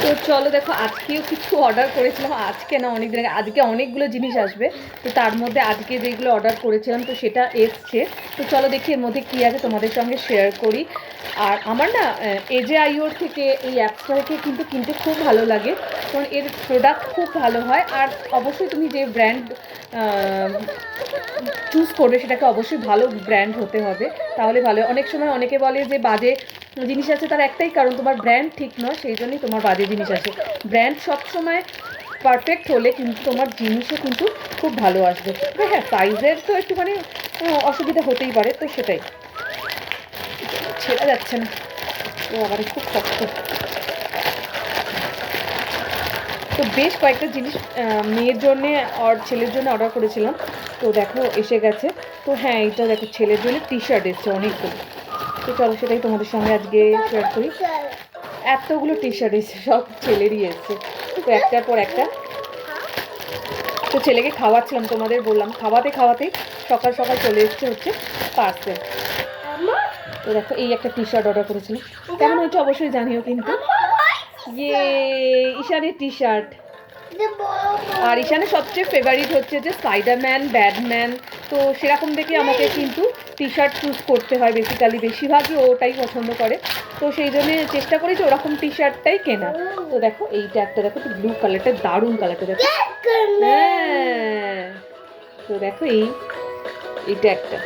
তো চলো দেখো, আজকেও কিছু অর্ডার করেছিলাম, আজকে না অনেক দিন আগে, আজকে অনেকগুলো জিনিস আসবে। তো তার মধ্যে আজকে যেগুলো অর্ডার করেছিলাম তো সেটা এসছে। তো চলো দেখি এর মধ্যে কী আছে তোমাদের সঙ্গে শেয়ার করি। আর আমার না AJIO থেকে এই অ্যাপসটা থেকে কিন্তু কিনতে খুব ভালো লাগে, কারণ এর প্রোডাক্ট খুব ভালো হয়। আর অবশ্যই তুমি যে ব্র্যান্ড চুজ করবে সেটাকে অবশ্যই ভালো ব্র্যান্ড হতে হবে, তাহলে ভালো। অনেক সময় অনেকে বলে যে বাজে জিনিস আছে, তার একটাই কারণ তোমার ব্র্যান্ড ঠিক নয়, সেই জন্যই তোমার বাজে জিনিস আছে। ব্র্যান্ড সবসময় পারফেক্ট হলে কিন্তু তোমার জিনিসও কিন্তু খুব ভালো আসবে। হ্যাঁ, সাইজের তো একটুখানি অসুবিধা হতেই পারে, তো সেটাই। ছেড়া যাচ্ছে না, ও আবার খুব শক্ত। তো বেশ কয়েকটা জিনিস মেয়ের জন্যে আর ছেলের জন্য অর্ডার করেছিলাম, তো দেখো এসে গেছে। তো হ্যাঁ, এইটা দেখো ছেলের জন্য টি-শার্ট এসছে অনেকগুলো। তো চলো সেটাই তোমাদের সঙ্গে আজকে শেয়ার করি। এতগুলো টি-শার্ট এসছে, সব ছেলেরই এসছে, তো একটার পর একটা। তো ছেলেকে খাওয়াচ্ছিলাম, তোমাদের বললাম খাওয়াতে খাওয়াতেই সকাল সকাল চলে এসছে হচ্ছে পার্সেল। তো দেখো এই একটা টি-শার্ট অর্ডার করেছিলাম, কেমন হয়েছে অবশ্যই জানিও কিন্তু। ইয়ে ঈশানের টি-শার্ট। আর ঈশানের সবচেয়ে ফেভারিট হচ্ছে যে স্পাইডারম্যান, ব্যাটম্যান। তো সেরকম দেখে আমাকে কিন্তু টি-শার্ট চুজ করতে হয় বেসিক্যালি, বেশিরভাগই ওটাই পছন্দ করে। তো সেই জন্য চেষ্টা করি যে ওরকম টি-শার্টটাই কেনা। তো দেখো এইটা একটা, দেখো তো ব্লু কালারটা, দারুণ কালারটা দেখো। হ্যাঁ, তো দেখো এইটা একটা।